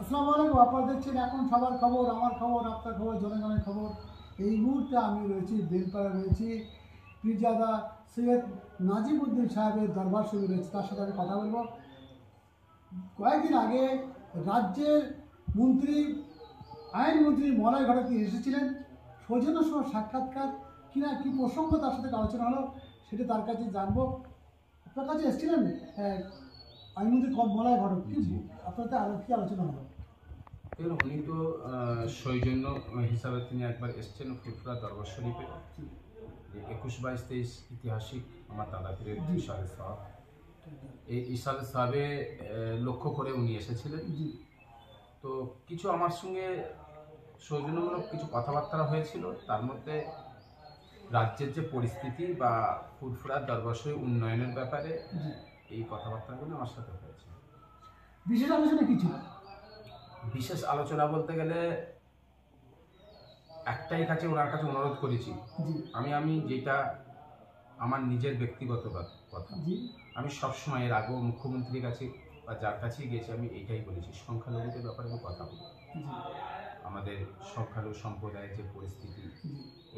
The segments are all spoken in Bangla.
আসসালামু আলাইকুম। আপনারা দেখছেন এখন সবার খবর, আমার খবর, আপনার খবর, জনগণের খবর। এই মুহূর্তে আমি রয়েছি বেলপাড়া, রয়েছি পীরজাদা সৈয়দ নাজিমউদ্দিন সাহেবের দরবার শরীফ রয়েছে, তার সাথে আমি কথা বলবো। কয়েকদিন আগে রাজ্যের মন্ত্রী, আইনমন্ত্রী মলয় ঘটক এসেছিলেন। সৌজন্য সহ সাক্ষাৎকার কিনা কী প্রসঙ্গ তার সাথে আলোচনা হলো সেটা তার কাছে জানবো। আপনার কাছে এসেছিলেন আইনমন্ত্রী মলয় ঘটক, কি আপনার আরও কী আলোচনা হলো? উনি তো সৌজন্য হিসাবে তিনি একবার এসছেন ফুরফুরা দরবার শরীফে, 21, 22, 23 ঐতিহাসিক আমার দাদা পীরের ইশারে সাহেব, এই ইশারে সাহেবে লক্ষ্য করে উনি এসেছিলেন। তো কিছু আমার সঙ্গে সৌজন্যমূলক কিছু কথাবার্তা হয়েছিল, তার মধ্যে রাজ্যের যে পরিস্থিতি বা ফুরফুরার দরবার শরীফ উন্নয়নের ব্যাপারে এই কথাবার্তাগুলো আমার সাথে হয়েছে। বিশেষ আলোচনা কি ছিল? বিশেষ আলোচনা বলতে গেলে একটাই কাছে ওনার কাছে অনুরোধ করেছি, আমি যেটা আমার নিজের ব্যক্তিগত কথা, আমি সবসময় এর আগেও মুখ্যমন্ত্রীর কাছে বা যার কাছেই গেছি আমি এইটাই বলেছি, সংখ্যালঘুদের ব্যাপারে আমি কথা বলি। আমাদের সংখ্যালঘু সম্প্রদায়ের যে পরিস্থিতি,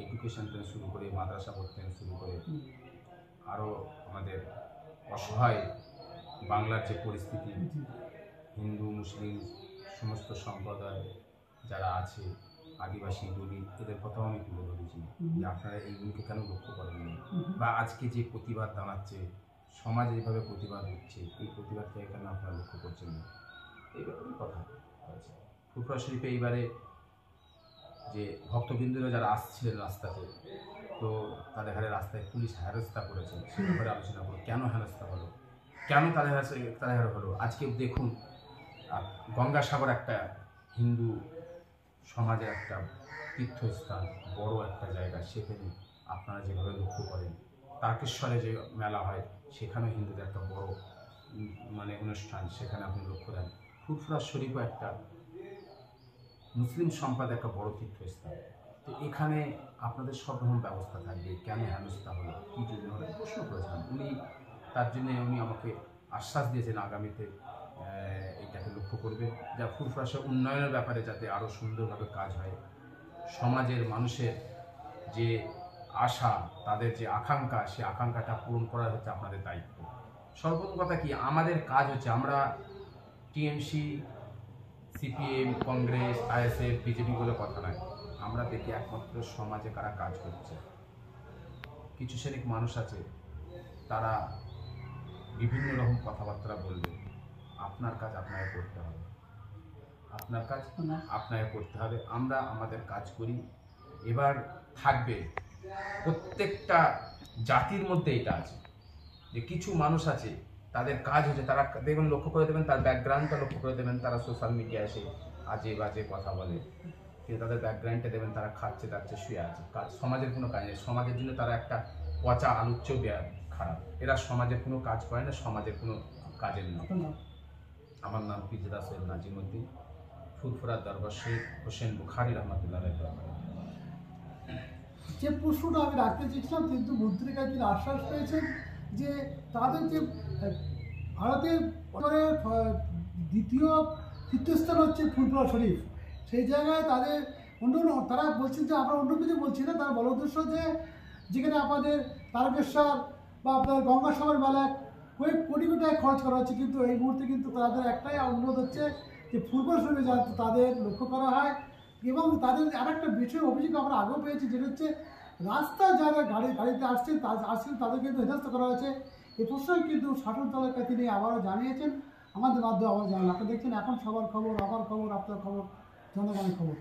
এডুকেশন থেকে শুরু করে মাদ্রাসা পড়তে থেকে শুরু করে আরও আমাদের অসহায় বাংলার যে পরিস্থিতি, হিন্দু মুসলিম সমস্ত সম্প্রদায় যারা আছে, আদিবাসী দলিত, এদের কথাও আমি তুলে ধরেছি যে আপনারা এইগুলোকে কেন লক্ষ্য করেননি, বা আজকে যে প্রতিবাদ দাঁড়াচ্ছে, সমাজ এইভাবে প্রতিবাদ হচ্ছে, এই প্রতিবাদকে কেন আপনারা লক্ষ্য করছেন না, এই ব্যাপারে কথা হয়েছে। ফুরফুরা শরীফে এইবারে যে ভক্তবৃন্দরা যারা আসছিলেন রাস্তাতে, তো তাদের হারে রাস্তায় পুলিশ হেনস্থা করেছে, সে ব্যাপারে আলোচনা করো, কেন হেনস্থা হলো, কেন তাদের হলো। আজকে দেখুন গঙ্গাসাগর একটা হিন্দু সমাজের একটা তীর্থস্থান, বড় একটা জায়গা, সেখানে আপনারা যেভাবে লক্ষ্য করেন, তারকেশ্বরে যে মেলা হয় সেখানেও হিন্দুদের একটা বড় অনুষ্ঠান, সেখানে আপনি লক্ষ্য দেন। ফুরফুরা শরীফও একটা মুসলিম সম্প্রদায়ের একটা বড় তীর্থস্থান, তো এখানে আপনাদের সব রকম ব্যবস্থা থাকবে, কেন হেনস্থা হলো, কী জন্য হলো প্রশ্ন করেছিলেন উনি। তার জন্য উনি আমাকে আশ্বাস দিয়েছেন আগামীতে এটাকে লক্ষ্য করবে, যা ফুরফুরা উন্নয়নের ব্যাপারে যাতে আরও সুন্দরভাবে কাজ হয়। সমাজের মানুষের যে আশা, তাদের যে আকাঙ্ক্ষা, সেই আকাঙ্ক্ষাটা পূরণ করা হচ্ছে আপনাদের দায়িত্ব। সর্বপ্রথম কথা কি, আমাদের কাজ হচ্ছে, আমরা TMC, CPM, Congress, ISF, BJP বলে কথা নয়, আমরা দেখি একমাত্র সমাজে কারা কাজ করছে। কিছু শ্রেণীর মানুষ আছে, তারা বিভিন্ন রকম কথাবার্তা বলবে, আপনার কাজ আপনাকে করতে হবে, আপনার কাজ আপনাকে করতে হবে। আমরা আমাদের কাজ করি। এবার থাকবে প্রত্যেকটা জাতির মধ্যে এটা আছে যে কিছু মানুষ আছে, তাদের কাজ হচ্ছে, তারা দেখবেন, লক্ষ্য করে দেবেন, তার ব্যাকগ্রাউন্ডটা লক্ষ্য করে দেবেন, তারা সোশ্যাল মিডিয়ায় এসে আজে বাজে কথা বলে, কিন্তু তাদের ব্যাকগ্রাউন্ডটা দেবেন, তারা খাচ্ছে দাচ্ছে শুয়ে আছে, কাজ সমাজের কোনো কাজ নেই, সমাজের জন্য তারা একটা পচা আলুচ্চ খারাপ, এরা সমাজের কোনো কাজ করে না, সমাজের কোনো কাজের না। আমার নাম পীরজাদা সৈয়দ নাজিমউদ্দিন, ফুরফুরা দরবার শরীফ হোসেন বুখারী রহমাতুল্লাহ আলাইহি দরবার। যে প্রশ্নটা আমি রাখতে চেয়েছিলাম, কিন্তু মন্ত্রীর কাছে তিনি আশ্বাস পেয়েছেন যে তাদের যে ভারতের দ্বিতীয় তীর্থস্থান হচ্ছে ফুরফুরা শরীফ, সেই জায়গায় তাদের তারা বলছেন যে আমরা অন্য কিছু বলছি না, তার বড় উদ্দেশ্য যে যেখানে আমাদের তারকেশ্বর বা আপনার গঙ্গাসাগর মেলায় কয়েক কোটি কোটি টাকা খরচ করা হচ্ছে, কিন্তু এই মুহূর্তে কিন্তু তাদের একটাই অনুরোধ হচ্ছে যে ফুরফুরা শরীফে যাতে তাদের লক্ষ্য করা হয়। এবং তাদের আর একটা বিষয় অভিযোগ আমরা আগেও পেয়েছি, যেটা হচ্ছে রাস্তায় যারা গাড়িতে আসছেন তাদের কিন্তু হেনস্থা করা হয়েছে। এই প্রশ্নই কিন্তু শাসন দলের কাছে তিনি আবারও জানিয়েছেন, আমাদের মাধ্যমে আবার জানান। আপনারা দেখছেন এখন সবার খবর, আমার খবর, আপনার খবর, জনগণের খবর।